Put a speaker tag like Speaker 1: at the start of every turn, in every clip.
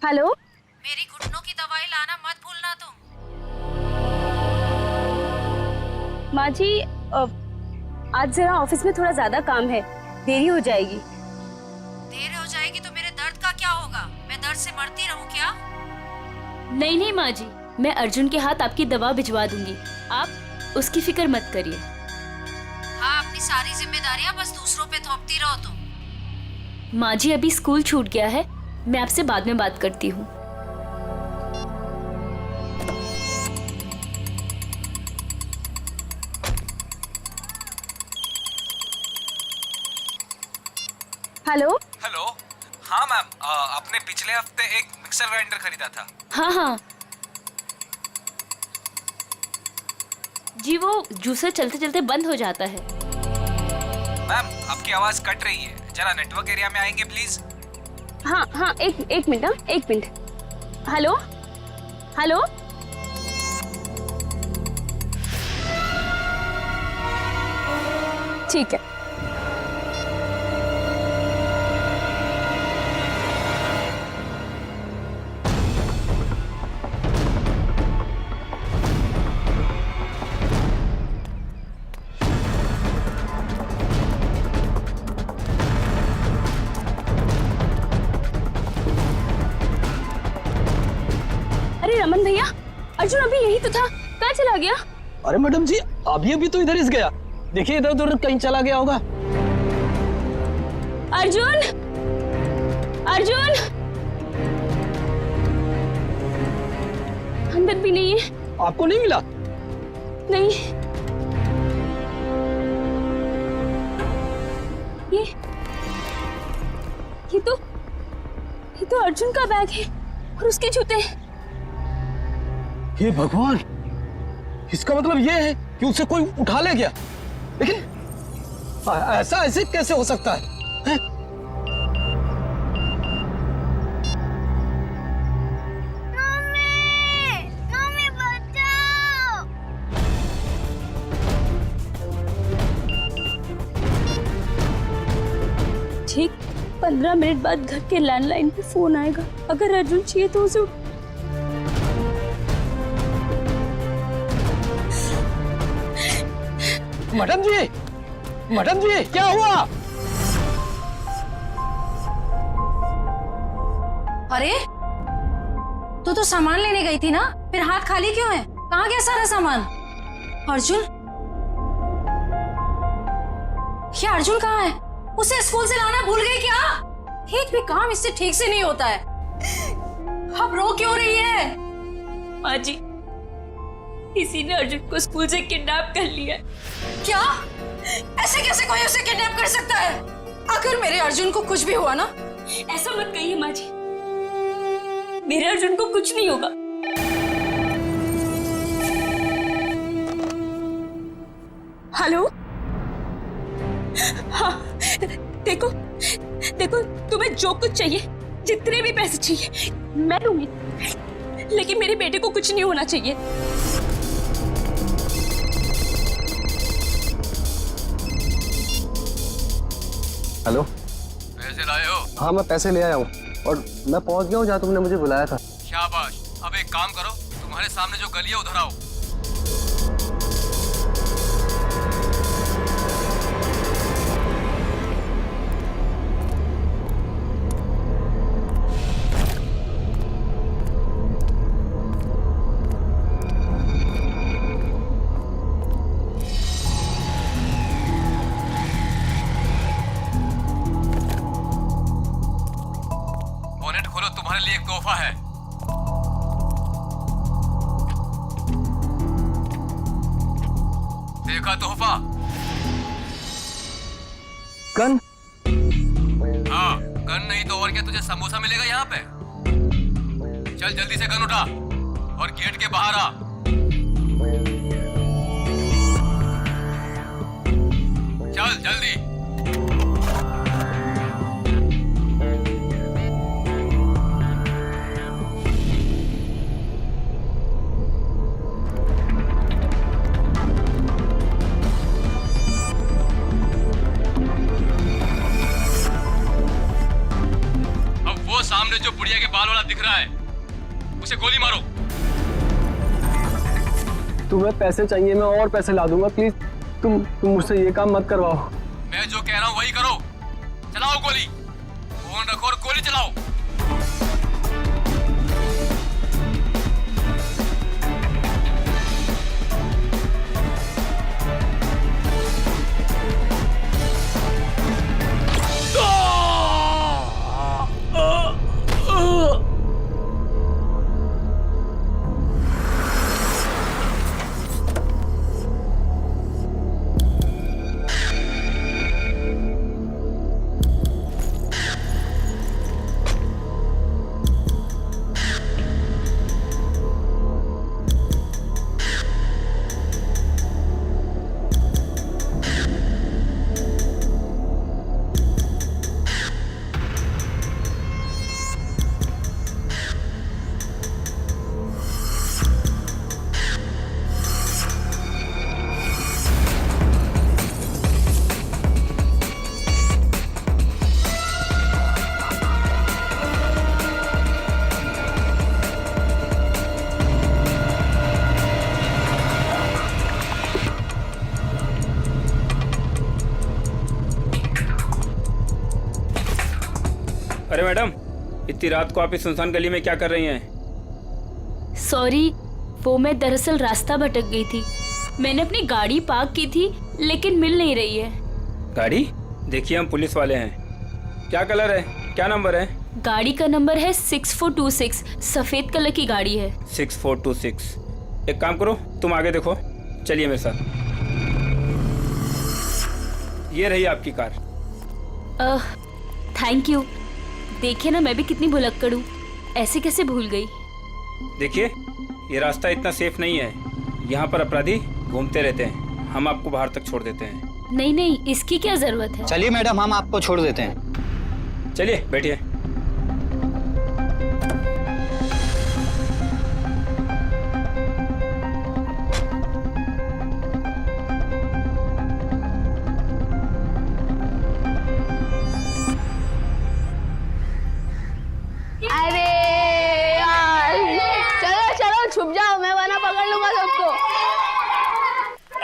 Speaker 1: Hello.
Speaker 2: मेरी घुटनों की दवाई लाना मत भूलना तुम।
Speaker 1: माँ जी, आज जरा ऑफिस में थोड़ा ज्यादा काम है, देरी हो जाएगी।
Speaker 2: देर हो जाएगी तो मेरे दर्द का क्या होगा? मैं दर्द से मरती रहूं क्या?
Speaker 3: नहीं नहीं माँ जी, मैं अर्जुन के हाथ आपकी दवा भिजवा दूंगी, आप उसकी फिक्र मत करिए।
Speaker 2: हाँ, अपनी सारी जिम्मेदारियां बस दूसरों पे थोपती रहो तुम।
Speaker 3: माँ जी अभी स्कूल छूट गया है, मैं आपसे बाद में बात करती हूँ।
Speaker 1: हेलो।
Speaker 4: हेलो। हाँ मैम, आपने पिछले हफ्ते एक मिक्सर ग्राइंडर खरीदा था।
Speaker 3: हाँ हाँ जी, वो जूसर चलते चलते बंद हो जाता है।
Speaker 4: मैम आपकी आवाज कट रही है, जरा नेटवर्क एरिया में आएंगे प्लीज।
Speaker 1: हाँ हाँ, एक मिनट, हाँ एक मिनट। Hello hello. ठीक है। अरे रमन भैया, अर्जुन अभी यही तो था, कहाँ चला गया?
Speaker 5: अरे मैडम जी, अभी तो इधर ही गया। देखिए इधर उधर कहीं चला गया होगा।
Speaker 1: अर्जुन, अर्जुन अंदर भी नहीं है।
Speaker 5: आपको नहीं मिला?
Speaker 1: नहीं, ये तो अर्जुन का बैग है और उसके जूते।
Speaker 5: हे भगवान, इसका मतलब ये है कि उसे कोई उठा ले गया। लेकिन ऐसा ऐसे कैसे हो सकता है? हैं?
Speaker 6: मम्मी बचाओ।
Speaker 1: ठीक 15 मिनट बाद घर के लैंडलाइन पे फोन आएगा। अगर अर्जुन चाहिए तो उसे
Speaker 5: मैडम जी क्या हुआ?
Speaker 2: अरे तू तो सामान लेने गई थी ना, फिर हाथ खाली क्यों है? कहाँ गया सारा सामान? अर्जुन, ये अर्जुन कहाँ है? उसे स्कूल से लाना भूल गई क्या? एक भी काम इससे ठीक से नहीं होता है। अब रो क्यों रही है?
Speaker 3: माँ जी, किसी ने अर्जुन को स्कूल से किडनैप कर लिया।
Speaker 2: क्या? ऐसे कैसे कोई उसे किडनैप कर सकता है? अगर मेरे अर्जुन को कुछ भी हुआ ना।
Speaker 3: ऐसा मत कहिए माँ जी, मेरे अर्जुन को कुछ नहीं होगा।
Speaker 1: हेलो। हाँ, देखो तुम्हें जो कुछ चाहिए, जितने भी पैसे चाहिए मैं दूंगी, लेकिन मेरे बेटे को कुछ नहीं होना चाहिए।
Speaker 5: हेलो।
Speaker 4: पैसे लाए हो?
Speaker 5: हाँ मैं पैसे ले आया हूँ और मैं पहुँच गया हूँ जहाँ तुमने मुझे बुलाया था।
Speaker 4: शाबाश। अब एक काम करो, तुम्हारे सामने जो गली है उधर आओ। बोनेट खोलो, तुम्हारे लिए एक तोहफा है। देखा तोहफा?
Speaker 5: गन?
Speaker 4: हाँ, गन नहीं तो और क्या, तुझे समोसा मिलेगा यहाँ पे। चल जल्दी से गन उठा और गेट के बाहर आ। चल जल्दी। सामने जो बुढ़िया के बाल वाला दिख रहा है उसे गोली मारो।
Speaker 5: तुम्हें पैसे चाहिए, मैं और पैसे ला दूंगा। प्लीज तुम मुझसे ये काम मत करवाओ।
Speaker 4: मैं जो कह रहा हूँ वही करो। चलाओ गोली, फोन रखो और गोली चलाओ।
Speaker 7: अरे मैडम, इतनी रात को आप इस सुनसान गली में क्या कर रही हैं?
Speaker 3: सॉरी, वो मैं दरअसल रास्ता भटक गई थी। मैंने अपनी गाड़ी पार्क की थी लेकिन मिल नहीं रही है।
Speaker 7: गाड़ी? देखिए हम पुलिस वाले हैं। क्या कलर है, क्या नंबर है?
Speaker 3: गाड़ी का नंबर है 6426, सफेद कलर की गाड़ी है।
Speaker 7: 6426। एक काम करो, तुम आगे देखो, चलिए मेरे साथ। ये रही आपकी कार।
Speaker 3: Thank you. देखिए ना, मैं भी कितनी भुलक्कड़ हूँ, ऐसे कैसे भूल गई।
Speaker 7: देखिए, ये रास्ता इतना सेफ नहीं है, यहाँ पर अपराधी घूमते रहते हैं। हम आपको बाहर तक छोड़ देते हैं।
Speaker 3: नहीं नहीं, इसकी क्या जरूरत है।
Speaker 8: चलिए मैडम, हम आपको छोड़ देते हैं।
Speaker 7: चलिए बैठिए।
Speaker 6: अरे यार, चलो चलो छुप जाओ, मैं वरना पकड़ लूंगा सबको।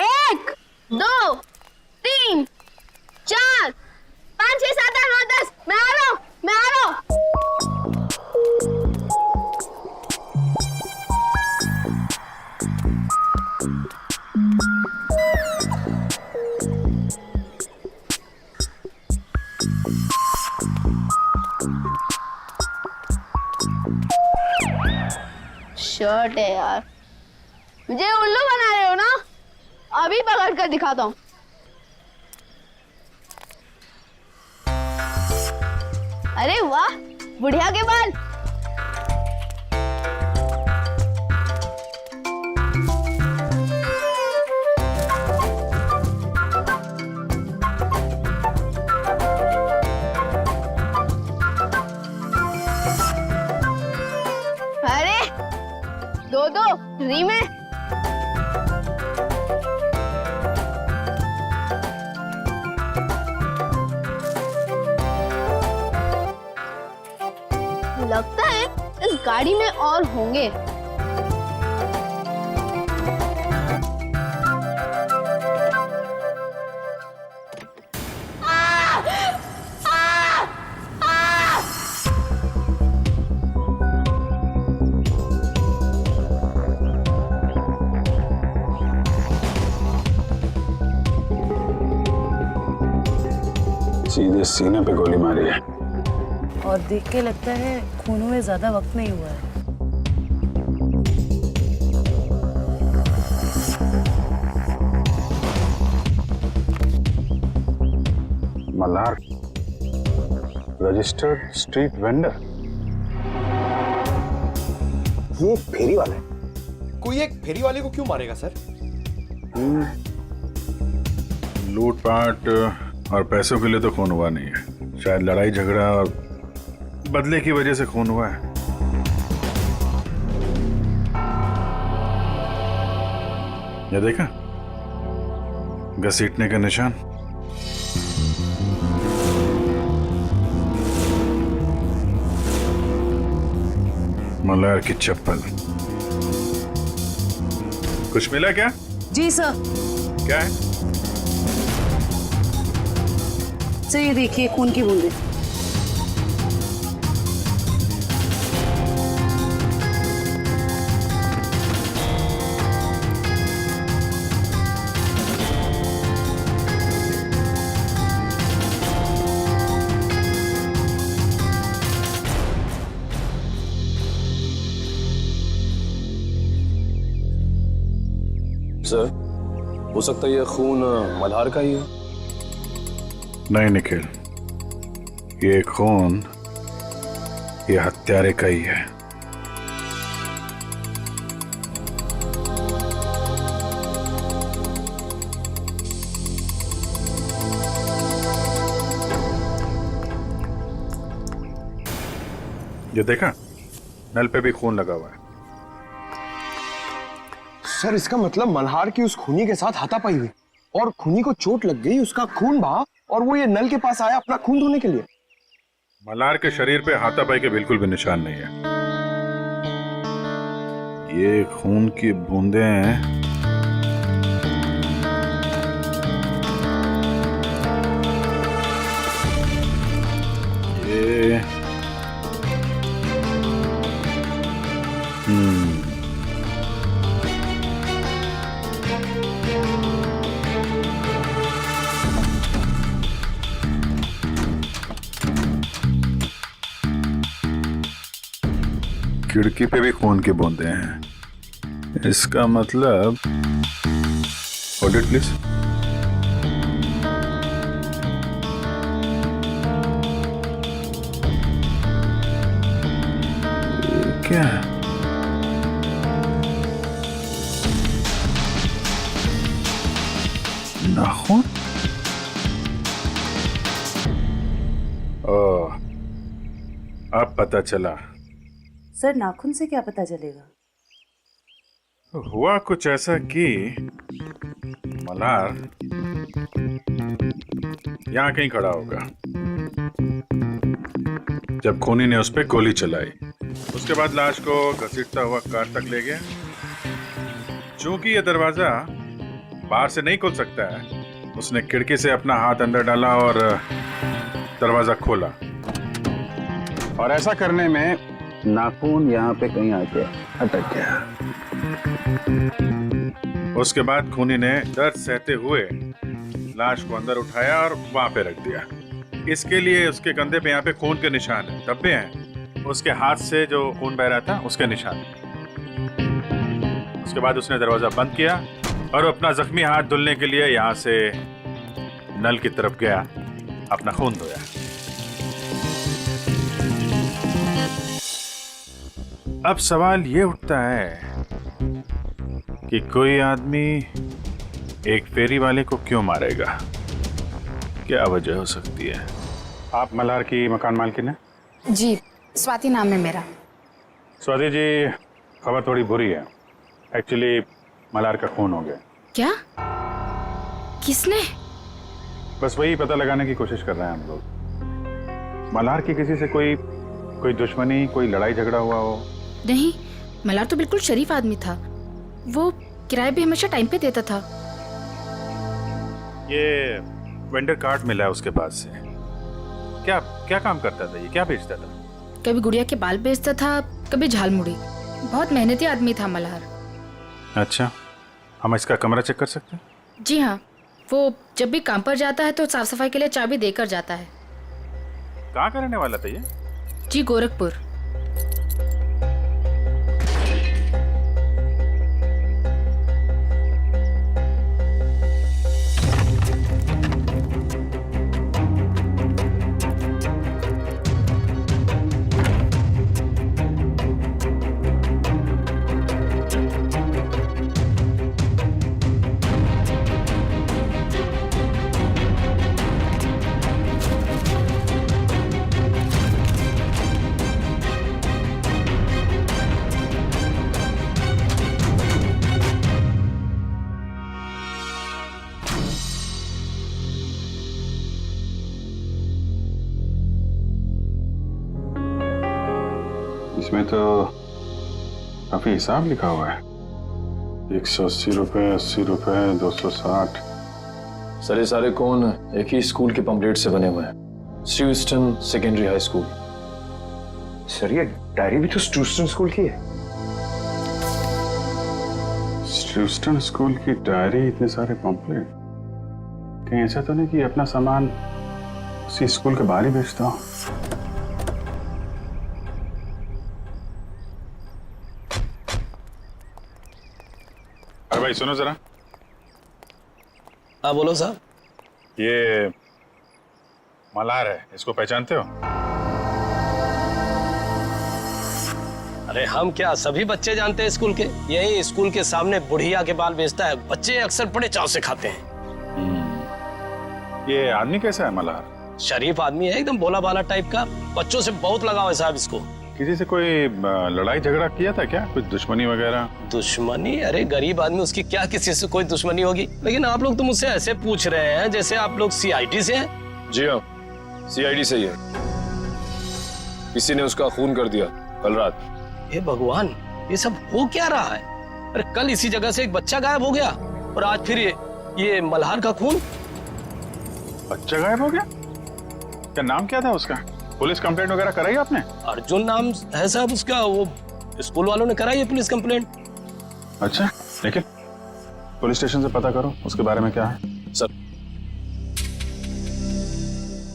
Speaker 6: 1 2 3 4 5 6 7 8 9 10। मैं आ रहा हूँ, मैं आ रहा हूँ। शर्ट है यार, मुझे उल्लू बना रहे हो ना? अभी पकड़ कर दिखाता हूँ। अरे वाह, बुढ़िया के बाल। अरे दो दो फ्री में। लगता है इस गाड़ी में और होंगे।
Speaker 9: सीधे सीने पे गोली मारी है।
Speaker 2: और देख के लगता है खून में ज्यादा वक्त नहीं हुआ है।
Speaker 9: Malhar, registered street vendor. ये एक फेरी वाला है।
Speaker 10: कोई एक फेरी वाले को क्यों मारेगा सर?
Speaker 9: लूटपाट और पैसों के लिए तो खून हुआ नहीं है, शायद लड़ाई झगड़ा और बदले की वजह से खून हुआ है। ये देखा, घसीटने का निशान। मल्हार की चप्पल। कुछ मिला क्या?
Speaker 2: जी सर।
Speaker 9: क्या है?
Speaker 2: सर ये देखिए खून की बूंदें।
Speaker 11: सर, हो सकता है यह खून मल्हार का ही हो।
Speaker 9: नहीं निखिल, ये खून ये हत्यारे का ही है। ये देखा, नल पे भी खून लगा हुआ है।
Speaker 10: सर इसका मतलब मल्हार की उस खूनी के साथ हाथापाई हुई और खूनी को चोट लग गई, उसका खून बहा और वो ये नल के पास आया अपना खून धोने के लिए।
Speaker 9: मल्हार के शरीर पे हाथापाई के बिल्कुल भी निशान नहीं है। ये खून की बूंदें हैं। ये खिड़की पे भी खून की बूंदें हैं। इसका मतलब होल्ड इट प्लीज। क्या है? नाखून? ओह, अब पता चला।
Speaker 2: सर नाखून से क्या पता चलेगा?
Speaker 9: हुआ कुछ ऐसा कि मल्हार यहाँ कहीं खड़ा होगा जब खूनी ने उस पर गोली चलाई। उसके बाद लाश को घसीटता हुआ कार तक ले गया। चूंकि यह दरवाजा बाहर से नहीं खुल सकता है, उसने खिड़की से अपना हाथ अंदर डाला और दरवाजा खोला।
Speaker 12: और ऐसा करने में नाखून यहाँ पे कहीं आके अटक गया।
Speaker 9: उसके बाद खूनी ने दर्द सहते हुए लाश को अंदर उठाया और वहां पे रख दिया। इसके लिए उसके कंधे पे यहाँ पे खून के निशान हैं, धब्बे हैं। उसके हाथ से जो खून बह रहा था उसके निशान। उसके बाद उसने दरवाजा बंद किया और अपना जख्मी हाथ धुलने के लिए यहाँ से नल की तरफ गया, अपना खून धोया। अब सवाल ये उठता है कि कोई आदमी एक फेरी वाले को क्यों मारेगा? क्या वजह हो सकती है?
Speaker 12: आप मल्हार की मकान मालकिन है?
Speaker 2: जी, स्वाति नाम है मेरा।
Speaker 12: स्वाति जी, खबर थोड़ी बुरी है। एक्चुअली मल्हार का खून हो गया।
Speaker 2: क्या? किसने?
Speaker 12: बस वही पता लगाने की कोशिश कर रहे हैं हम लोग। मल्हार की किसी से कोई दुश्मनी, कोई लड़ाई झगड़ा हुआ हो?
Speaker 2: नहीं, मल्हार तो बिल्कुल शरीफ आदमी था। वो किराए भी हमेशा टाइम पे देता था।
Speaker 9: ये वेंडर कार्ड मिला है उसके पास से। क्या क्या काम करता था ये? क्या बेचता था?
Speaker 2: कभी गुड़िया के बाल बेचता था, कभी झालमुड़ी। बहुत मेहनती आदमी था मल्हार।
Speaker 9: अच्छा, हम इसका कमरा चेक कर सकते हैं?
Speaker 2: जी हाँ, वो जब भी काम पर जाता है तो साफ सफाई के लिए चाबी देकर जाता है।
Speaker 9: कहाँ का रहने वाला था ये?
Speaker 2: जी, गोरखपुर।
Speaker 12: इसमें तो काफी हिसाब लिखा हुआ है। 180 रुपए, 80 रुपए, 260।
Speaker 11: सर ये सारे कौन एक ही स्कूल के पंपलेट से बने हुए हैं, स्ट्यूस्टन सेकेंडरी हाई स्कूल।
Speaker 10: सर ये डायरी भी तो स्ट्यूस्टन स्कूल की है।
Speaker 12: स्ट्यूस्टन स्कूल की डायरी, इतने सारे पंपलेट, कहीं ऐसा तो नहीं कि अपना सामान उसी स्कूल के बाहर ही बेचता हूँ? अरे भाई सुनो जरा।
Speaker 5: हाँ बोलो साहब।
Speaker 12: ये मल्हार है, इसको पहचानते हो?
Speaker 5: अरे हम क्या, सभी बच्चे जानते हैं स्कूल के। यही स्कूल के सामने बुढ़िया के बाल बेचता है, बच्चे अक्सर बड़े चाव से खाते हैं।
Speaker 12: ये आदमी कैसा है मल्हार?
Speaker 5: शरीफ आदमी है, एकदम भोला भाला टाइप का। बच्चों से बहुत लगाव है साहब इसको।
Speaker 12: किसी से कोई लड़ाई झगड़ा किया था क्या, कुछ दुश्मनी वगैरह?
Speaker 5: दुश्मनी? अरे गरीब आदमी, उसकी क्या किसी से कोई दुश्मनी होगी। लेकिन आप लोग तो मुझसे ऐसे पूछ रहे हैं जैसे आप लोग सीआईडी से हैं।
Speaker 11: जी हाँ, सीआईडी से ही है। किसी ने उसका खून कर दिया कल रात।
Speaker 5: हे भगवान, ये सब हो क्या रहा है? अरे कल इसी जगह से एक बच्चा गायब हो गया और आज फिर ये मल्हार का खून।
Speaker 12: बच्चा गायब हो गया? क्या नाम क्या था उसका? पुलिस कंप्लेंट वगैरह कराई आपने?
Speaker 5: अर्जुन नाम है साहब उसका। वो स्कूल वालों ने कराई है पुलिस कंप्लेंट।
Speaker 12: अच्छा, लेकिन पुलिस स्टेशन से पता करो उसके बारे में क्या है।
Speaker 11: सर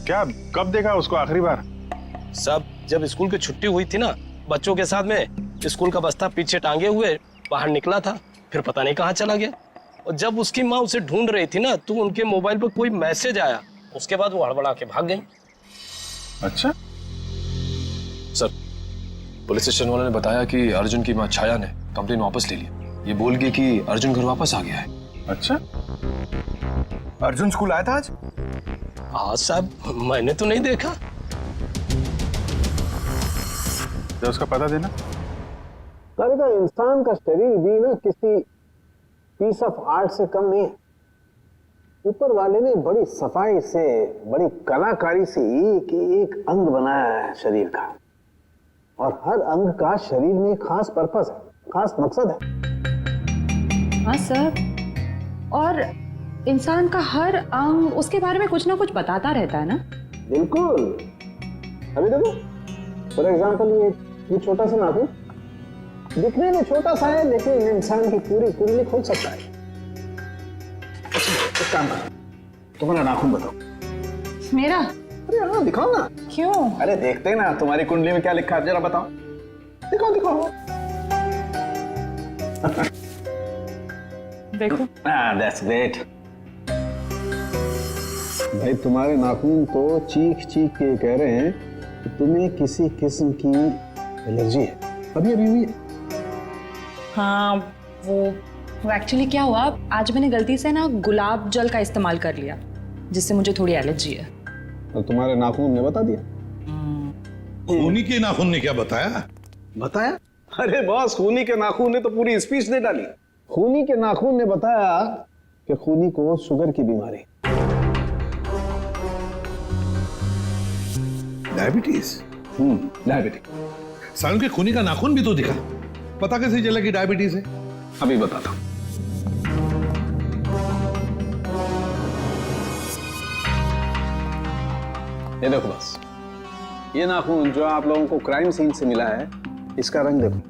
Speaker 12: क्या, कब देखा उसको आखिरी बार?
Speaker 5: सब जब स्कूल की छुट्टी हुई थी ना, बच्चों के साथ में स्कूल का बस्ता पीछे टांगे हुए बाहर निकला था, फिर पता नहीं कहाँ चला गया। और जब उसकी माँ उसे ढूंढ रही थी ना, तो उनके मोबाइल पर कोई मैसेज आया, उसके बाद वो हड़बड़ा के भाग गई।
Speaker 12: अच्छा
Speaker 11: सर, पुलिस स्टेशन वालों ने बताया कि अर्जुन की माँ छाया ने कंप्लेन वापस ले ली। ये बोल गई कि अर्जुन घर वापस आ गया है।
Speaker 12: अच्छा,
Speaker 10: अर्जुन स्कूल आया था आज?
Speaker 5: हाँ साहब, मैंने तो नहीं देखा।
Speaker 12: तो उसका पता देना।
Speaker 13: इंसान का शरीर भी ना किसी पीस ऑफ आर्ट से कम नहीं है। ऊपर वाले ने बड़ी सफाई से, बड़ी कलाकारी से एक एक अंग बनाया है शरीर का, और हर अंग का शरीर में खास पर्पस है, खास मकसद है।
Speaker 2: हाँ सर, और इंसान का हर अंग उसके बारे में कुछ ना कुछ बताता रहता है ना।
Speaker 13: बिल्कुल। अभी देखो, फॉर एग्जाम्पल ये छोटा सा नाखून दिखने में छोटा सा है, लेकिन इंसान की पूरी कुंडली खोल सकता है। एक काम करो, तुम्हारा नाखून बताओ।
Speaker 2: मेरा?
Speaker 13: अरे हाँ, दिखाओ ना।
Speaker 2: क्यों?
Speaker 13: अरे देखते ना तुम्हारी कुंडली में क्या लिखा है, जरा बताओ। दिखाओ दिखाओ।
Speaker 2: देखो।
Speaker 13: That's great. भाई तुम्हारे नाखून तो चीख चीख के कह रहे हैं कि तुम्हें किसी किस्म की एलर्जी है। अभी अभी हुई है।
Speaker 2: हाँ, वो एक्चुअली क्या हुआ, आज मैंने गलती से ना गुलाब जल का इस्तेमाल कर लिया, जिससे मुझे थोड़ी एलर्जी है।
Speaker 13: तो तुम्हारे नाखून ने बता दिया?
Speaker 14: खूनी के नाखून ने क्या बताया?
Speaker 13: बताया? अरे बॉस, खूनी के नाखून ने तो पूरी स्पीच दे डाली। खूनी के नाखून ने बताया कि खूनी को शुगर की बीमारी,
Speaker 14: डायबिटीज।
Speaker 13: डायबिटीज।
Speaker 14: सालों के खूनी का नाखून भी तो दिखा, पता कैसे चला कि डायबिटीज है?
Speaker 13: अभी बताता हूं। ये देखो बस, ये नाखून जो आप लोगों को क्राइम सीन से मिला है, इसका रंग देखो,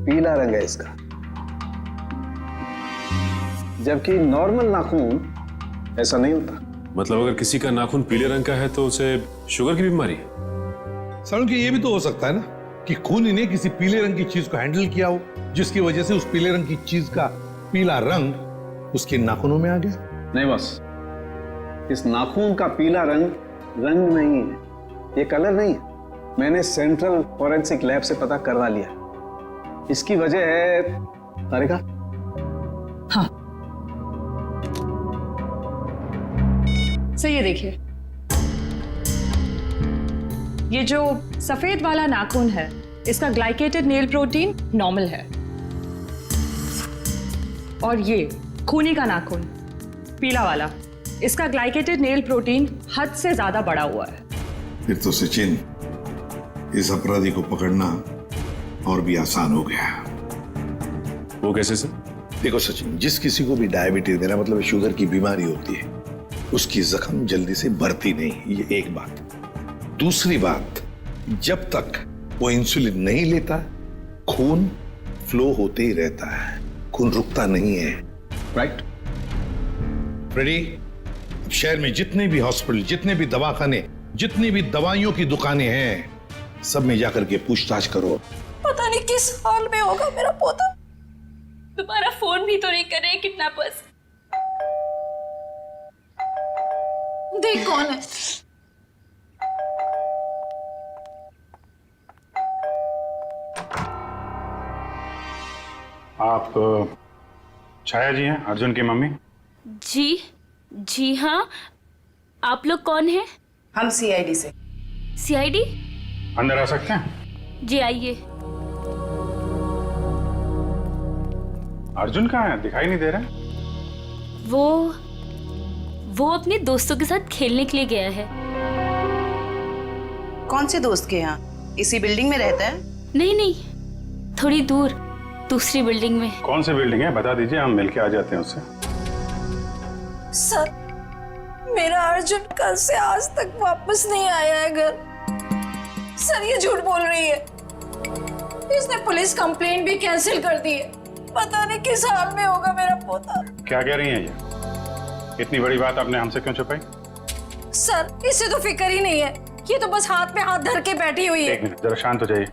Speaker 13: पीला रंग है इसका। जबकि नॉर्मल नाखून ऐसा नहीं होता।
Speaker 11: मतलब अगर किसी का नाखून पीले रंग का है तो उसे शुगर की बीमारी है?
Speaker 14: सालों के ये भी तो हो सकता है ना कि खूनी ने किसी पीले रंग की चीज को हैंडल किया हो, जिसकी वजह से उस पीले रंग की चीज का पीला रंग उसके नाखूनों में आ गया।
Speaker 13: नहीं बस, इस नाखून का पीला रंग रंग नहीं है, ये कलर नहीं है। मैंने सेंट्रल फॉरेंसिक लैब से पता करवा लिया। इसकी वजह है तारिका।
Speaker 2: हाँ, सही है। देखिए, ये जो सफेद वाला नाखून है, इसका ग्लाइकेटेड नेल प्रोटीन नॉर्मल है, और ये खूनी का नाखून पीला वाला, इसका ग्लाइकेटेड नेल प्रोटीन हद से ज्यादा बढ़ा हुआ है।
Speaker 14: फिर तो सचिन, इस अपराधी को पकड़ना और भी आसान हो गया।
Speaker 12: वो कैसे सर? देखो सचिन, जिस किसी को भी डायबिटीज, मेरा मतलब शुगर की बीमारी होती है, उसकी जख्म जल्दी से भरती नहीं, ये एक बात। दूसरी बात, जब तक वो इंसुलिन नहीं लेता खून फ्लो होते ही रहता है, खून रुकता नहीं है। राइट फ्रेडी, शहर में जितने भी हॉस्पिटल, जितने भी दवाखाने, जितनी भी दवाइयों की दुकानें हैं, सब में जाकर के पूछताछ करो।
Speaker 2: पता नहीं किस हाल में होगा मेरा पोता।
Speaker 1: दोबारा फोन भी तो नहीं कर रहे किडनैपर्स।
Speaker 2: देख कौन है।
Speaker 12: आप छाया जी हैं, अर्जुन की मम्मी?
Speaker 3: जी हाँ। आप लोग कौन हैं?
Speaker 15: हम सीआईडी से।
Speaker 3: सीआईडी?
Speaker 12: अंदर आ सकते हैं?
Speaker 3: जी आइए।
Speaker 12: अर्जुन कहाँ है? दिखाई नहीं दे रहा।
Speaker 3: वो अपने दोस्तों के साथ खेलने के लिए गया है।
Speaker 15: कौन से दोस्त के यहाँ? इसी बिल्डिंग में रहता है?
Speaker 3: नहीं, थोड़ी दूर, दूसरी बिल्डिंग में।
Speaker 12: कौन सी बिल्डिंग है बता दीजिए, हम मिलके आ जाते हैं उससे।
Speaker 2: सर, मेरा अर्जुन कल से आज तक वापस नहीं आया है घर। सर, ये झूठ बोल रही है। इसने पुलिस कंप्लेंट भी कैंसिल कर दी है। पता नहीं किस हाल में होगा मेरा पोता।
Speaker 12: क्या कह रही हैं ये? इतनी बड़ी बात आपने हमसे क्यों छुपाई?
Speaker 2: सर, इसे तो फिक्र ही नहीं है। ये तो बस हाथ में हाथ धर के बैठी हुई है।
Speaker 12: एक मिनट, जरा शांत हो जाइए।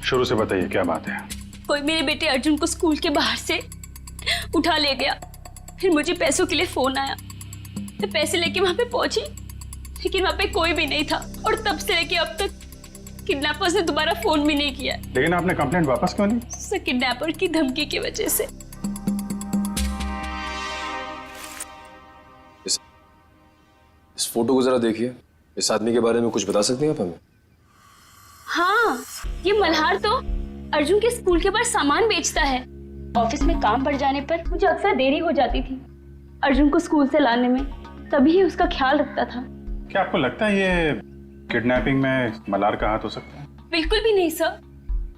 Speaker 12: शुरू से बताइए क्या बात है।
Speaker 1: कोई मेरे बेटे अर्जुन को स्कूल के बाहर से उठा ले गया। फिर मुझे पैसों के लिए फोन आया, तो पैसे लेके वहां पे पहुंची, लेकिन वहां पे कोई भी नहीं था। और तब से लेके अब तक किडनैपर्स ने दोबारा फोन भी नहीं किया।
Speaker 12: लेकिन आपने कंप्लेंट वापस क्यों ली?
Speaker 1: सर, किडनैपर की धमकी की वजह से।
Speaker 11: इस फोटो को जरा देखिए। इस आदमी के बारे में कुछ बता सकती हैं आप हमें?
Speaker 1: हाँ, ये मल्हार तो अर्जुन के स्कूल के बाहर सामान बेचता है। ऑफिस में काम बढ़ जाने पर मुझे अक्सर देरी हो जाती थी अर्जुन को स्कूल से लाने में, तभी ही उसका ख्याल रखता था।
Speaker 12: क्या आपको लगता है ये किडनैपिंग में मल्हार का हाथ हो सकता है?
Speaker 1: बिल्कुल भी नहीं सर,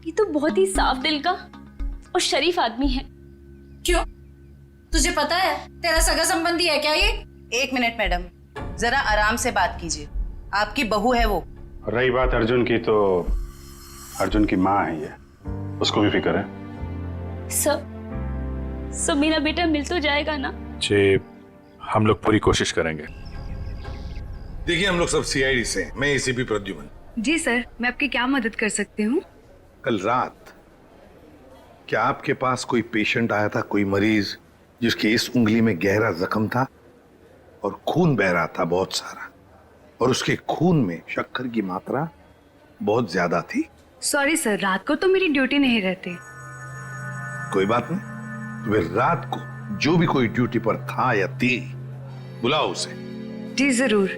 Speaker 1: ये तो बहुत ही साफ दिल का और शरीफ आदमी है।
Speaker 2: क्यों? तुझे पता है तेरा सगा संबंधी है क्या ये?
Speaker 15: एक मिनट मैडम, जरा आराम से बात कीजिए। आपकी बहू है वो।
Speaker 12: रही बात अर्जुन की, तो अर्जुन की माँ है ये, उसको भी फिक्र है।
Speaker 1: सर मेरा बेटा मिल तो जाएगा ना?
Speaker 9: जी, हम लोग पूरी कोशिश करेंगे।
Speaker 14: देखिए, हम लोग सब सीआईडी से हैं। मैं एसीपी प्रद्युमन।
Speaker 16: जी सर, मैं आपकी क्या मदद कर सकती हूँ?
Speaker 14: कल रात क्या आपके पास कोई पेशेंट आया था, कोई मरीज जिसके इस उंगली में गहरा जख्म था और खून बह रहा था बहुत सारा, और उसके खून में शक्कर की मात्रा बहुत ज्यादा थी?
Speaker 16: सॉरी सर, रात को तो मेरी ड्यूटी नहीं रहती।
Speaker 14: कोई बात नहीं, तो फिर रात को जो भी कोई ड्यूटी पर था या थी, बुलाओ उसे।
Speaker 16: जी जरूर।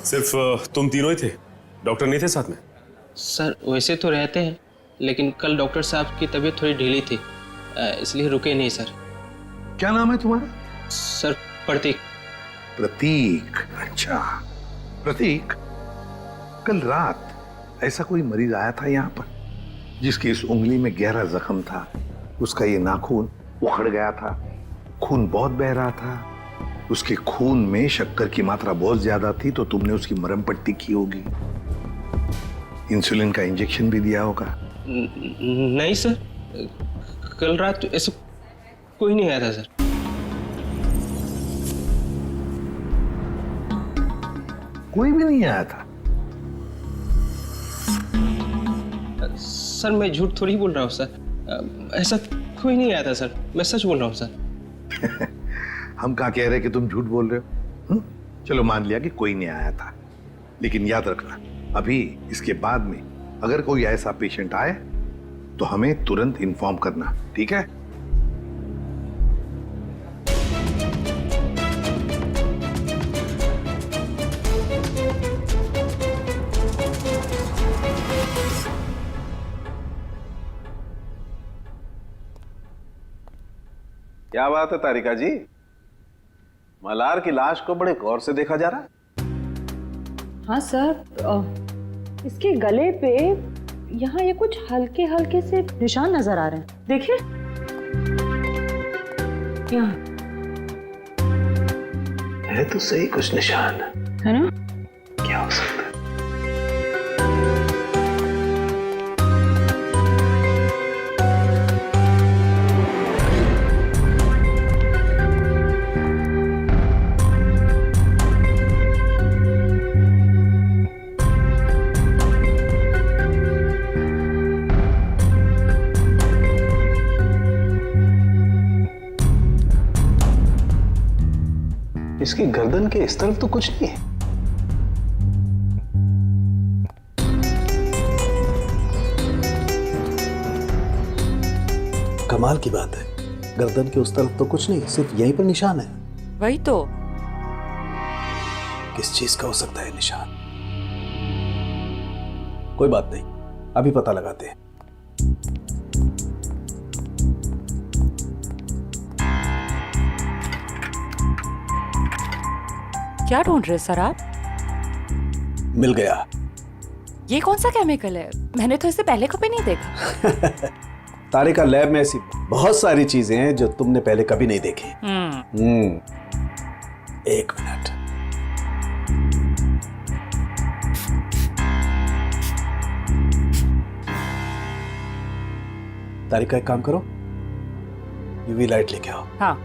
Speaker 17: सिर्फ तुम तीनों ही थे? डॉक्टर नहीं थे साथ में?
Speaker 5: सर, वैसे तो रहते हैं, लेकिन कल डॉक्टर साहब की तबीयत थोड़ी ढीली थी, इसलिए रुके नहीं सर।
Speaker 14: क्या नाम है तुम्हारा?
Speaker 5: सर, प्रतीक।
Speaker 14: प्रतीक? अच्छा प्रतीक, कल रात ऐसा कोई मरीज आया था यहाँ पर जिसकी इस उंगली में गहरा जख्म था, उसका ये नाखून उखड़ गया था, खून बहुत बह रहा था, उसके खून में शक्कर की मात्रा बहुत ज्यादा थी, तो तुमने उसकी मरहम पट्टी की होगी, इंसुलिन का इंजेक्शन भी दिया होगा।
Speaker 5: नहीं सर, कल रात ऐसा कोई नहीं आया था सर।
Speaker 14: कोई भी नहीं आया था?
Speaker 5: सर, मैं झूठ थोड़ी बोल रहा हूँ सर, ऐसा कोई नहीं आया था सर, मैं सच बोल रहा हूँ सर।
Speaker 14: हम कहाँ कह रहे कि तुम झूठ बोल रहे हो? चलो मान लिया कि कोई नहीं आया था, लेकिन याद रखना, अभी इसके बाद में अगर कोई ऐसा पेशेंट आए तो हमें तुरंत इन्फॉर्म करना, ठीक है?
Speaker 13: क्या बात है तारिका जी, मल्हार की लाश को बड़े गौर से देखा जा रहा है।
Speaker 18: हाँ सर, इसके गले पे
Speaker 2: यहाँ ये कुछ हल्के हल्के से निशान नजर आ रहे हैं, देखिए यहाँ
Speaker 13: है तो सही कुछ निशान,
Speaker 2: है ना?
Speaker 13: क्या हो सकता है? इसकी गर्दन के इस तरफ तो कुछ नहीं है। कमाल की बात है, गर्दन के उस तरफ तो कुछ नहीं, सिर्फ यहीं पर निशान है।
Speaker 2: वही तो।
Speaker 13: किस चीज का हो सकता है निशान? कोई बात नहीं, अभी पता लगाते हैं।
Speaker 2: क्या ढूंढ रहे सर आप?
Speaker 13: मिल गया।
Speaker 2: ये कौन सा केमिकल है? मैंने तो इसे पहले कभी नहीं देखा।
Speaker 13: तारिका, लैब में ऐसी बहुत सारी चीजें हैं जो तुमने पहले कभी नहीं देखी। एक मिनट। तारिका, एक काम करो, यूवी लाइट लेके आओ।
Speaker 2: हाँ।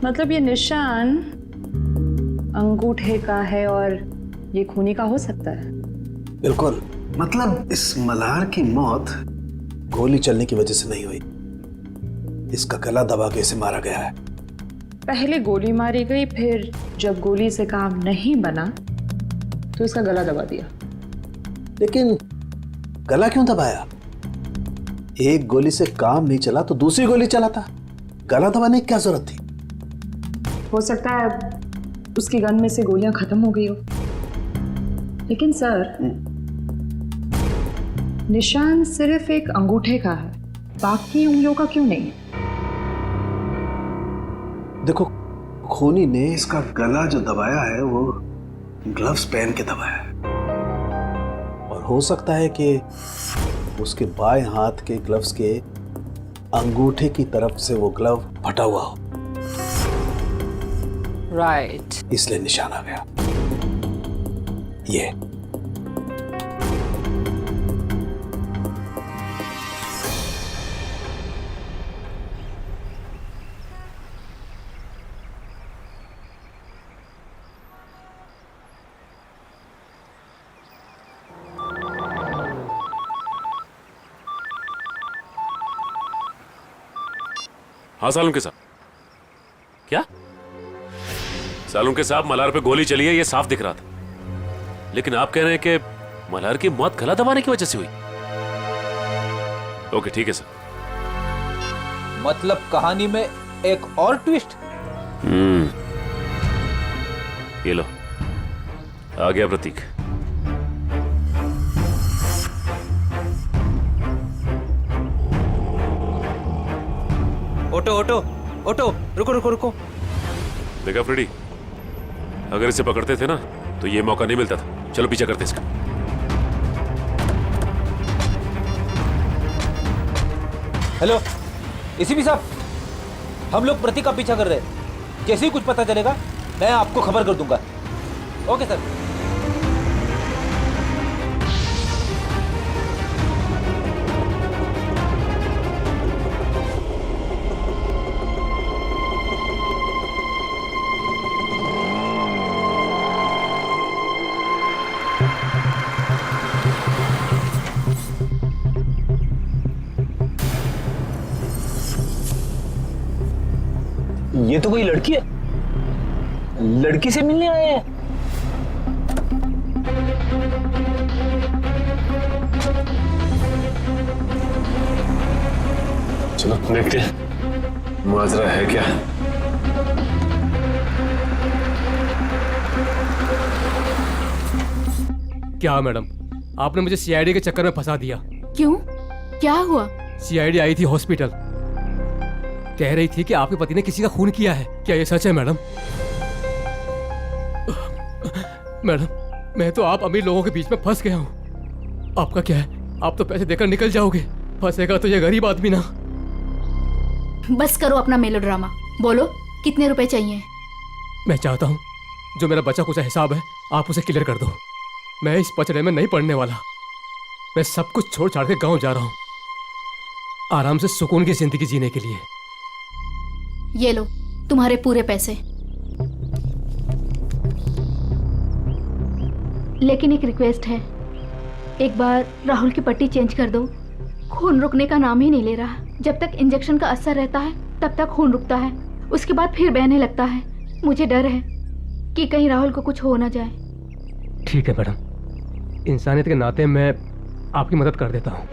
Speaker 2: मतलब ये निशान अंगूठे का है और ये खूनी का हो सकता है?
Speaker 13: बिल्कुल। मतलब इस मल्हार की मौत गोली चलने की वजह से नहीं हुई, इसका गला दबा के इसे मारा गया है।
Speaker 2: पहले गोली मारी गई, फिर जब गोली से काम नहीं बना तो इसका गला दबा दिया।
Speaker 13: लेकिन गला क्यों दबाया? एक गोली से काम नहीं चला तो दूसरी गोली चलाता। गला दबाने की क्या जरूरत थी?
Speaker 2: हो सकता है उसकी गन में से गोलियां खत्म हो गई हो। लेकिन सर, निशान सिर्फ एक अंगूठे का है, बाकी उंगलियों का क्यों नहीं?
Speaker 13: देखो, खूनी ने इसका गला जो दबाया है वो ग्लव्स पहन के दबाया है, और हो सकता है कि उसके बाएं हाथ के ग्लव्स के अंगूठे की तरफ से वो ग्लव फटा हुआ हो।
Speaker 2: राइट।
Speaker 13: इसलिए निशान आ गया। ये
Speaker 17: हाँ सालुंके साहब। क्या? सालुंके साहब, मल्हार पे गोली चली है, ये साफ दिख रहा था, लेकिन आप कह रहे हैं कि मल्हार की मौत गला दबाने की वजह से हुई। ओके, ठीक है सर।
Speaker 8: मतलब कहानी में एक और ट्विस्ट।
Speaker 17: ये लो, आ गया प्रतीक।
Speaker 8: ओटो ओटो ओटो, रुको रुको रुको।
Speaker 17: देखा फ्रेडी, अगर इसे पकड़ते थे ना तो ये मौका नहीं मिलता था। चलो पीछा करते इसका।
Speaker 8: हेलो एसीपी साहब, हम लोग प्रतीक का पीछा कर रहे हैं। जैसे ही कुछ पता चलेगा मैं आपको खबर कर दूंगा। Okay sir. ये तो कोई लड़की है, लड़की से मिलने आए हैं।
Speaker 11: चलो देखते हैं माजरा है क्या।
Speaker 18: क्या मैडम, आपने मुझे सीआईडी के चक्कर में फंसा दिया।
Speaker 3: क्यों, क्या हुआ?
Speaker 18: सीआईडी आई थी हॉस्पिटल, कह रही थी कि आपके पति ने किसी का खून किया है। क्या ये सच है मैडम? मैडम, मैं तो आप अमीर लोगों के बीच में फंस गया हूँ। आपका क्या है, आप तो पैसे देकर निकल जाओगे, फंसेगा तो ये गरीब आदमी ना।
Speaker 3: बस करो अपना मेलोड्रामा, बोलो कितने रुपए चाहिए?
Speaker 18: मैं चाहता हूँ जो मेरा बचा कुछ हिसाब है आप उसे क्लियर कर दो। मैं इस पचड़े में नहीं पड़ने वाला। मैं सब कुछ छोड़ छाड़ के गांव जा रहा हूँ, आराम से सुकून की जिंदगी जीने के लिए।
Speaker 3: ये लो तुम्हारे पूरे पैसे। लेकिन एक रिक्वेस्ट है, एक बार राहुल की पट्टी चेंज कर दो। खून रुकने का नाम ही नहीं ले रहा। जब तक इंजेक्शन का असर रहता है तब तक खून रुकता है, उसके बाद फिर बहने लगता है। मुझे डर है कि कहीं राहुल को कुछ हो ना जाए।
Speaker 18: ठीक है मैडम, इंसानियत के नाते मैं आपकी मदद कर देता हूँ।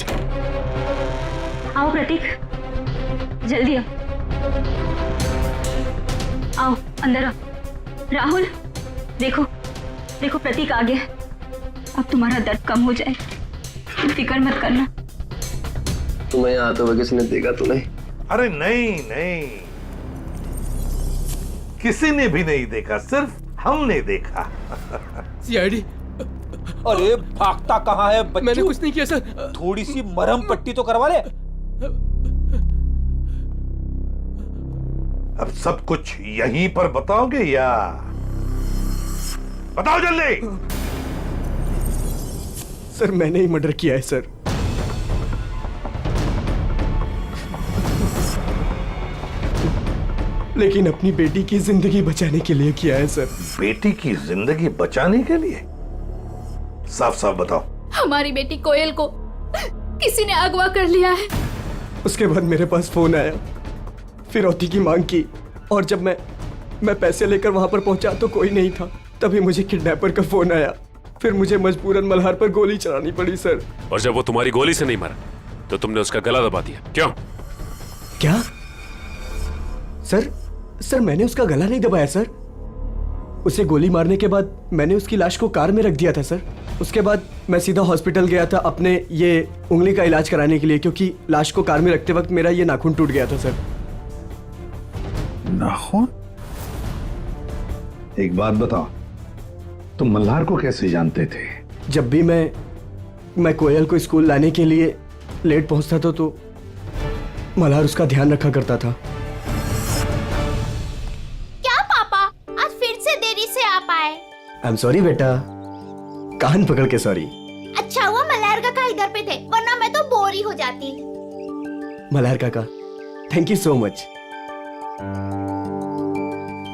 Speaker 1: आओ प्रतीक, जल्दी आओ। आओ अंदर आओ। राहुल देखो, देखो प्रतीक आ गया। अब तुम्हारा दर्द कम हो जाए, फिक्र मत करना।
Speaker 11: तुम्हें यहाँ आते हुए किसने देखा तो नहीं?
Speaker 14: अरे नहीं नहीं, किसी ने भी नहीं देखा, सिर्फ हमने देखा।
Speaker 18: सीआईडी।
Speaker 8: अरे भागता कहाँ है बच्चू?
Speaker 18: मैंने कुछ नहीं किया सर।
Speaker 8: थोड़ी सी मरहम पट्टी तो करवा ले।
Speaker 14: अब सब कुछ यहीं पर बताओगे या बताओ जल्दी।
Speaker 5: सर मैंने ही मर्डर किया है सर। लेकिन अपनी बेटी की जिंदगी बचाने के लिए किया है सर।
Speaker 14: बेटी की जिंदगी बचाने के लिए? साफ साफ बताओ।
Speaker 3: हमारी बेटी कोयल को किसी ने अगवा कर लिया है।
Speaker 5: उसके बाद मेरे पास फोन आया, फिरौती की मांग की, और जब मैं पैसे लेकर वहां पर पहुंचा तो कोई नहीं था। तभी मुझे किडनैपर का फोन आया, फिर मुझे मजबूरन मल्हार पर गोली चलानी पड़ी सर।
Speaker 17: और जब वो तुम्हारी गोली से नहीं मरा तो तुमने उसका गला दबा दिया, क्यों?
Speaker 5: क्या सर मैंने उसका गला नहीं दबाया सर। उसे गोली मारने के बाद मैंने उसकी लाश को कार में रख दिया था सर। उसके बाद मैं सीधा हॉस्पिटल गया था अपने ये उंगली का इलाज कराने के लिए, क्योंकि लाश को कार में रखते वक्त मेरा ये नाखून टूट गया था सर।
Speaker 14: नाखून? एक बात बताओ, तुम मल्हार को कैसे जानते थे?
Speaker 5: जब भी मैं कोयल को स्कूल लाने के लिए लेट पहुंचता था तो मल्हार उसका ध्यान रखा करता था।
Speaker 6: क्या पापा, आज फिर से देरी से आ पाए?
Speaker 5: आई एम सॉरी बेटा, कान पकड़ के सॉरी।
Speaker 6: अच्छा हुआ मल्हार काका इधर पे थे, वरना मैं तो बोर ही हो जाती।
Speaker 5: मल्हार काका, थैंक यू सो मच।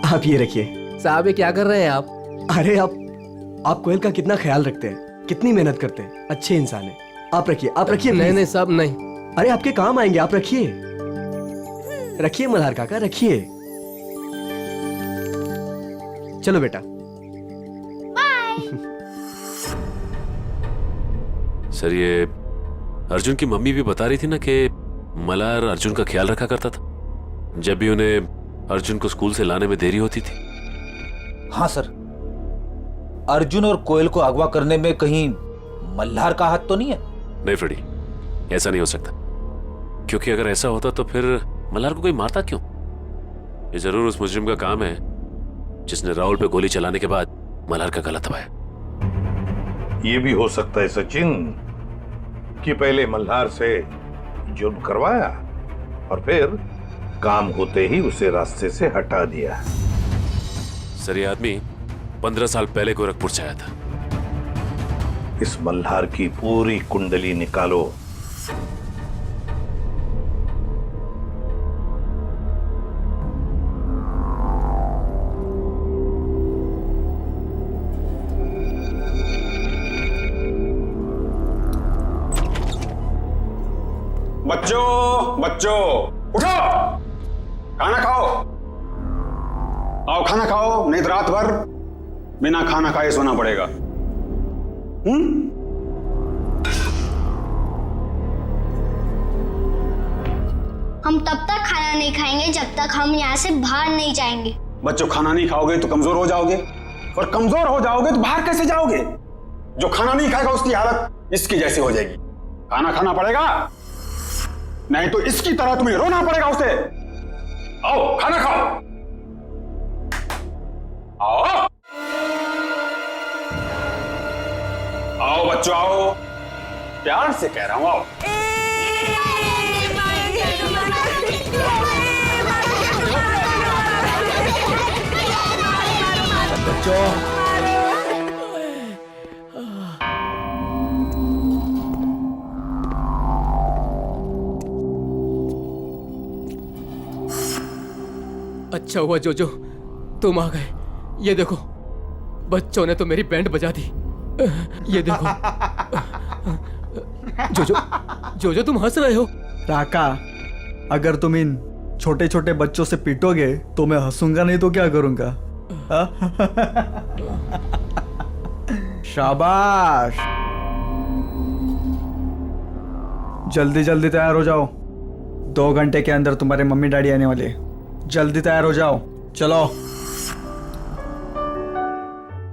Speaker 5: आप ये रखिए।
Speaker 18: साहब ये क्या कर रहे हैं आप?
Speaker 5: अरे आप कोयल का कितना ख्याल रखते हैं, कितनी मेहनत करते हैं, अच्छे इंसान हैं। आप रखिए।
Speaker 18: नहीं साहब नहीं।
Speaker 5: अरे आपके काम आएंगे, आप रखिए मल्हार काका, रखिए। चलो बेटा।
Speaker 17: सर ये अर्जुन की मम्मी भी बता रही थी ना कि मल्हार अर्जुन का ख्याल रखा करता था जब भी उन्हें अर्जुन को स्कूल से लाने में देरी होती थी।
Speaker 8: हाँ सर, अर्जुन और कोयल को अगवा करने में कहीं मल्हार का हाथ तो नहीं है?
Speaker 17: नहीं फ्रेडी, ऐसा नहीं हो सकता, क्योंकि अगर ऐसा होता तो फिर मल्हार को कोई मारता क्यों? ये जरूर उस मुजरिम का काम है जिसने राहुल पे गोली चलाने के बाद मल्हार का गला दबाया।
Speaker 14: ये भी हो सकता है सचिन कि पहले मल्हार से जुर्म करवाया और फिर काम होते ही उसे रास्ते से हटा दिया।
Speaker 17: सर ये आदमी 15 साल पहले गोरखपुर से आया था।
Speaker 14: इस मल्हार की पूरी कुंडली निकालो।
Speaker 19: बच्चों उठो, खाना खाओ। आओ खाना खाओ, नहीं तो रात भर बिना खाना खाए सोना पड़ेगा।
Speaker 6: हम हम तब तक खाना नहीं खाएंगे जब तक हम यहाँ से बाहर नहीं जाएंगे।
Speaker 19: बच्चों, खाना नहीं खाओगे तो कमजोर हो जाओगे, और कमजोर हो जाओगे तो बाहर कैसे जाओगे? जो खाना नहीं खाएगा उसकी हालत इसकी जैसी हो जाएगी। खाना खाना पड़ेगा, नहीं तो इसकी तरह तुम्हें रोना पड़ेगा उसे। आओ खाना खाओ, आओ आओ बच्चों आओ, प्यार से कह रहा हूं आओ।
Speaker 8: बच्चों
Speaker 18: अच्छा हुआ जोजो तुम आ गए। ये देखो बच्चों ने तो मेरी बैंड बजा दी। ये देखो जोजो जोजो तुम हंस रहे हो।
Speaker 20: राका, अगर तुम इन छोटे छोटे बच्चों से पीटोगे तो मैं हंसूंगा, नहीं तो क्या करूंगा? शाबाश, जल्दी जल्दी तैयार हो जाओ, 2 घंटे के अंदर तुम्हारे मम्मी डैडी आने वाले। जल्दी तैयार हो जाओ, चलो।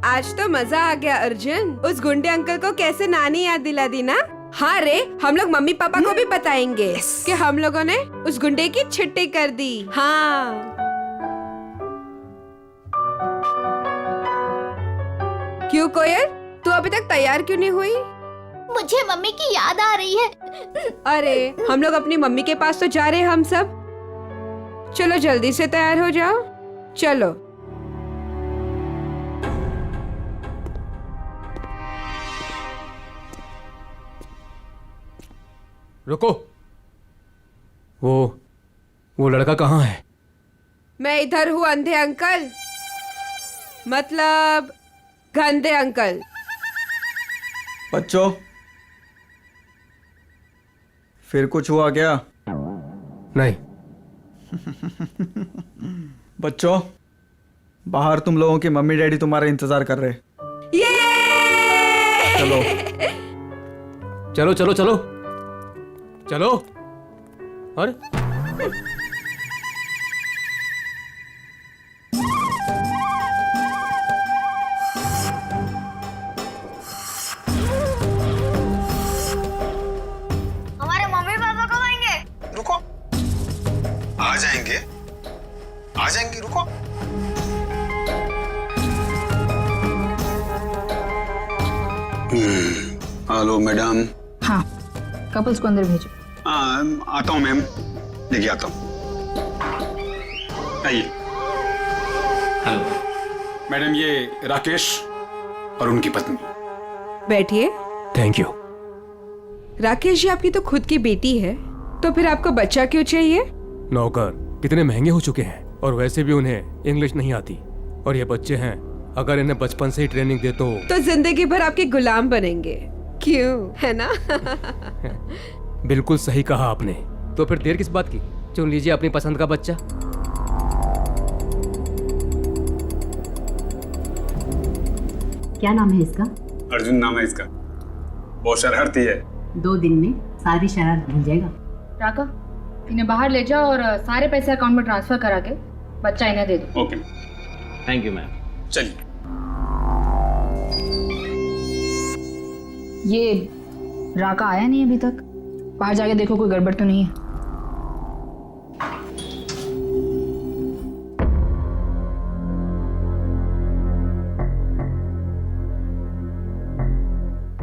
Speaker 21: आज तो मजा आ गया अर्जुन। उस गुंडे अंकल को कैसे नानी याद दिला दी ना। हाँ रे, हम लोग मम्मी पापा को भी बताएंगे कि हम लोगों ने उस गुंडे की छिट्टी कर दी। हाँ क्यों कोयल, तू अभी तक तैयार क्यों नहीं हुई?
Speaker 6: मुझे मम्मी की याद आ रही है।
Speaker 21: अरे हम लोग अपनी मम्मी के पास तो जा रहे हैं हम सब। चलो जल्दी से तैयार हो जाओ, चलो।
Speaker 18: रुको, वो लड़का कहाँ है?
Speaker 21: मैं इधर हूँ अंधे अंकल, मतलब गंदे अंकल।
Speaker 20: बच्चों, फिर कुछ हुआ क्या?
Speaker 18: नहीं।
Speaker 20: बच्चों, बाहर तुम लोगों के मम्मी डैडी तुम्हारा इंतजार कर रहे। चलो
Speaker 18: चलो चलो चलो चलो। अरे
Speaker 6: हमारे मम्मी पापा कब आएंगे?
Speaker 19: रुको, आ जाएंगे आ जाएंगे, रुको। Hello madam.
Speaker 2: हाँ, कपल्स को अंदर भेजो।
Speaker 19: आता हूँ मैम, लेके आता हूँ। आइए। हेलो मैडम, ये राकेश और उनकी पत्नी।
Speaker 21: बैठिए।
Speaker 18: Thank you.
Speaker 21: राकेश जी, आपकी तो खुद की बेटी है, तो फिर आपको बच्चा क्यों चाहिए?
Speaker 18: नौकर कितने महंगे हो चुके हैं, और वैसे भी उन्हें इंग्लिश नहीं आती, और ये बच्चे हैं, अगर इन्हें बचपन से ही ट्रेनिंग दे तो
Speaker 21: जिंदगी भर आपके गुलाम बनेंगे, क्यों, है ना?
Speaker 18: बिल्कुल सही कहा आपने। तो फिर देर किस बात की, चुन लीजिए अपनी पसंद का बच्चा।
Speaker 22: क्या नाम है इसका?
Speaker 19: अर्जुन नाम है इसका। बहुत शरारती है।
Speaker 22: 2 दिन में सारी शरारत भूल जाएगा।
Speaker 3: राका, इन्हें बाहर ले जाओ और सारे पैसे अकाउंट में ट्रांसफर करा के बच्चा इन्हें दे दो।
Speaker 19: Okay,
Speaker 8: thank you ma'am.
Speaker 19: चलिए।
Speaker 2: ये राका आया नहीं अभी तक, बाहर जाके देखो कोई गड़बड़ तो नहीं है।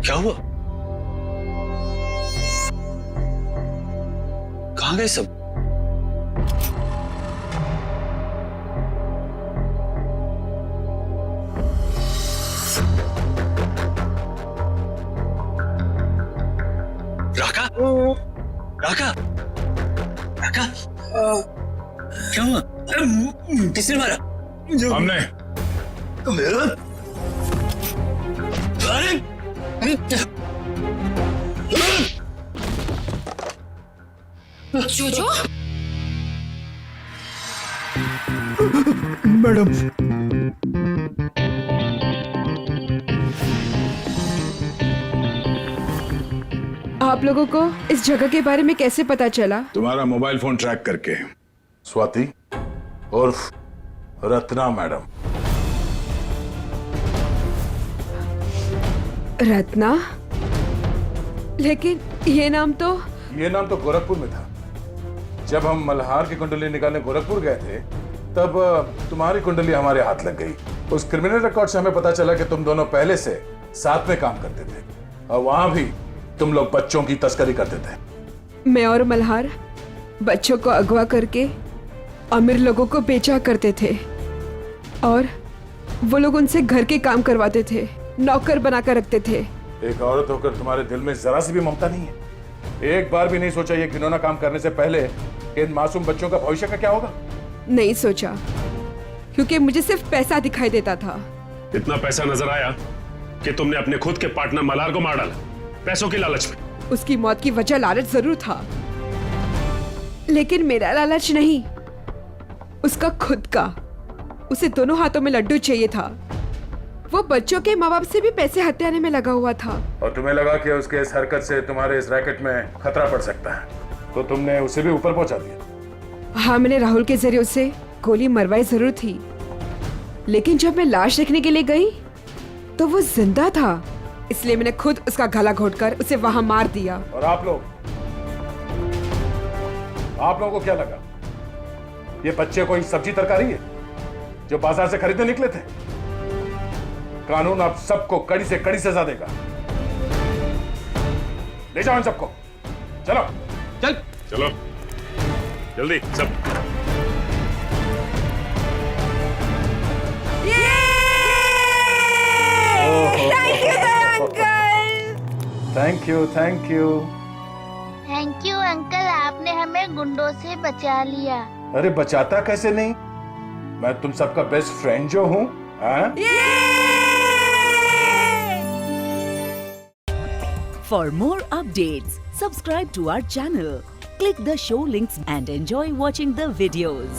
Speaker 11: क्या हुआ? कहाँ गए सब? राका? राका? राका? क्या हुआ? किसने मारा?
Speaker 19: हमने।
Speaker 2: जोजो?
Speaker 20: मैडम,
Speaker 21: आप लोगों को इस जगह के बारे में कैसे पता चला?
Speaker 14: तुम्हारा मोबाइल फोन ट्रैक करके। स्वाति उर्फ रत्ना मैडम।
Speaker 21: रत्ना? लेकिन ये नाम तो
Speaker 14: गोरखपुर में था। जब हम मल्हार की कुंडली निकालने गोरखपुर गए थे तब तुम्हारी कुंडली हमारे हाथ लग गई। उस क्रिमिनल रिकॉर्ड से हमें पता चला कि तुम दोनों पहले से साथ में काम करते थे और वहां भी तुम लोग बच्चों की तस्करी करते थे।
Speaker 21: मैं और मल्हार बच्चों को अगवा करके अमीर लोगों को बेचा करते थे और वो लोग उनसे घर के काम करवाते थे, नौकर बनाकर रखते थे।
Speaker 14: एक औरत होकर तुम्हारे दिल में जरा सी भी ममता नहीं है? एक बार भी नहीं सोचा ये घिनौना काम करने से पहले कि इन मासूम बच्चों का भविष्य का क्या होगा?
Speaker 21: नहीं सोचा, क्योंकि मुझे सिर्फ पैसा दिखाई देता था।
Speaker 17: इतना पैसा नजर आया कि तुमने अपने खुद के पार्टनर मल्हार को मार डाला, पैसों की लालच में।
Speaker 21: उसकी मौत की वजह लालच जरूर था, लेकिन मेरा लालच नहीं, उसका खुद का। उसे दोनों हाथों में लड्डू चाहिए था। वो बच्चों के माँ बाप से भी पैसे हथियाने में लगा हुआ था।
Speaker 14: और तुम्हें लगा कि उसके इस हरकत से तुम्हारे इस रैकेट में खतरा पड़ सकता है, तो तुमने उसे भी ऊपर पहुंचा दिया।
Speaker 21: हाँ, मैंने राहुल के जरिए उसे गोली मरवाई जरूर थी, लेकिन जब मैं लाश देखने के लिए गई तो वो जिंदा था, इसलिए मैंने खुद उसका गला घोटकर उसे वहां मार दिया।
Speaker 14: और आप लोगों को क्या लगा ये बच्चे कोई सब्जी तरकारी है जो बाजार से खरीदने निकले थे? कानून आप सबको कड़ी से कड़ी सजा देगा। ले जाओ इन सबको, चलो
Speaker 17: चलो जल्दी सब।
Speaker 14: Thank you
Speaker 6: thank you uncle, आपने हमें गुंडों से बचा लिया।
Speaker 14: अरे बचाता कैसे नहीं, मैं तुम सबका बेस्ट फ्रेंड जो हूँ।
Speaker 4: For more updates, subscribe to our channel, click the show links and enjoy watching the videos.